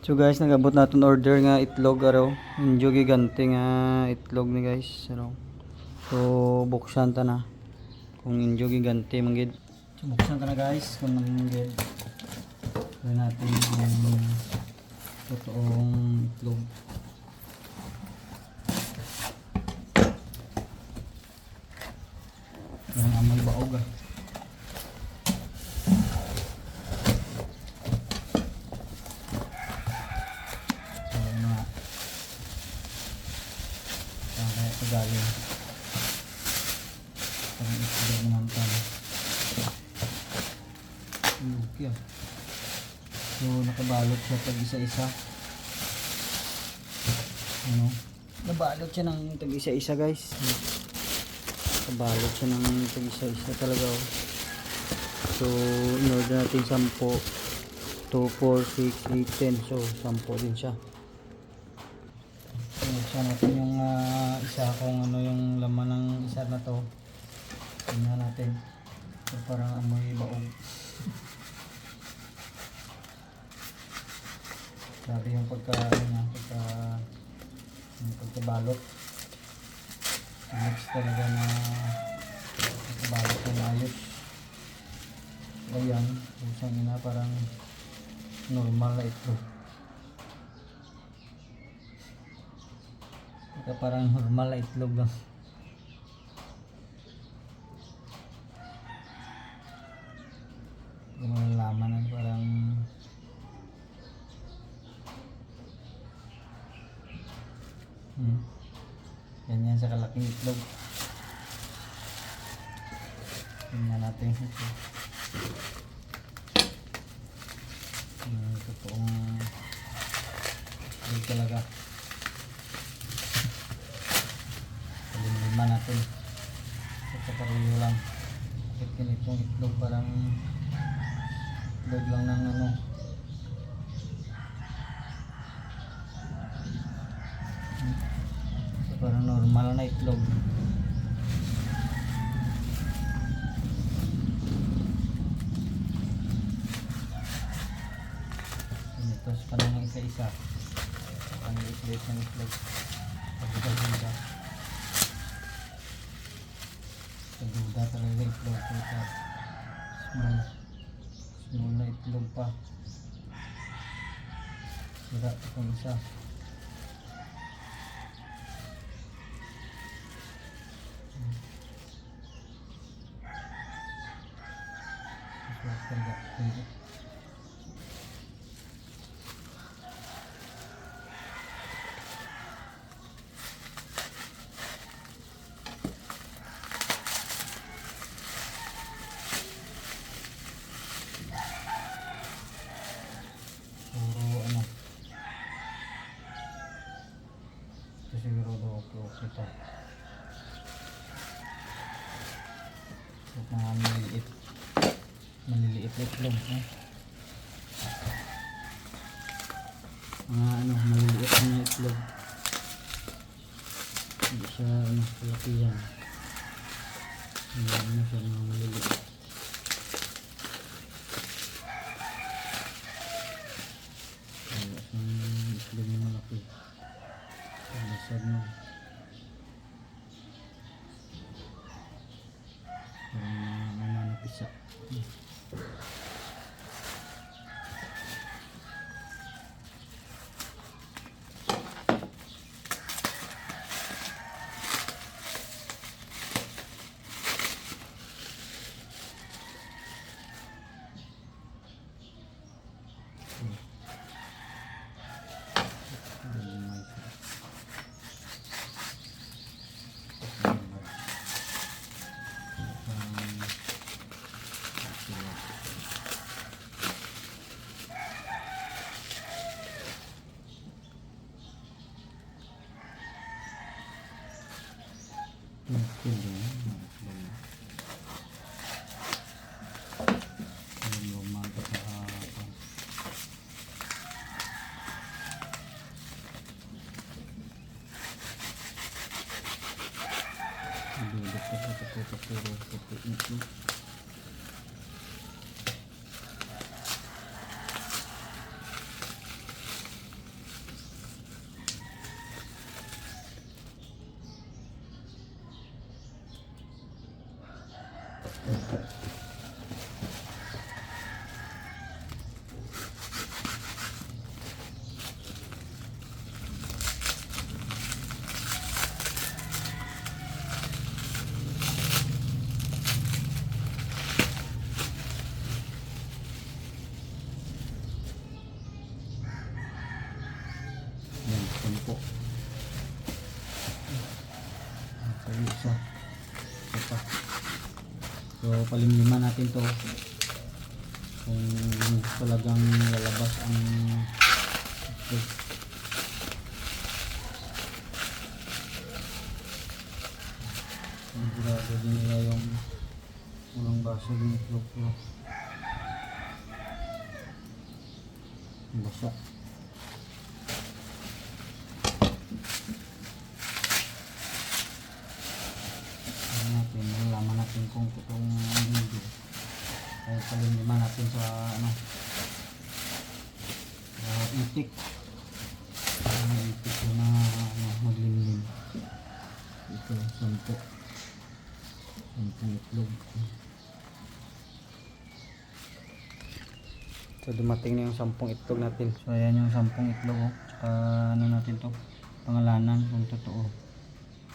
So guys, nagabot natin order nga itlog araw. Medyo gigante nga itlog ni guys. Araw. So buksan ta na. Kung medyo gigante manggid. So buksan ta na guys kung manggid. Gawin natin yung totoong itlog. Yung amoy baog ah. Galing parang itlog naman pala okay ah. So nakabalot siya tag isa-isa, ano, nabalot siya ng tag isa-isa guys, nakabalot siya ng tag isa-isa talaga oh. So in-order natin 10, 2, 4, 6, 8, 10, so 10 din siya. Buksan natin yung isa kung ano yung laman ng isa na to. Tingnan natin. So, parang amoy baog. Grabe yung pagkabalot. Mix talaga na pagkabalot ng ayos. Ayan, buksan na parang normal na itlog. Parang normal na itlog lang. Kung malalaman na parang ganyan sa kalaking itlog. Tingnan natin ito. Totoong itlog talaga. Lima natin at sa pareho lang. Bakit ganitong itlog parang itlog lang ng ano, so parang normal na itlog. Ito pa lang isa-isa ang itlog ng itlog pagkakaganda. Pagduda talaga itlog ko ito. Small na itlog pa. Sira itong isa. Siguro okay ito. Ito nga maliliit itlog maliliit na itlog, hindi siya kalakihan, hindi siya maliliit. Itlog na malaki lasad mo. Parang napisa. So palimliman natin to kung talagang lalabas ang itlog. Sigurado din nila yung unang basag ng itlog ko. Basa. Malaman natin kung itong video ay palimliman natin sa itik. Itik na maglimlim. Ito, 10 itlog. So dumating na yung 10 itlog natin. So ayan yung 10 itlog. Tsaka natin to pangalanan kung totoo.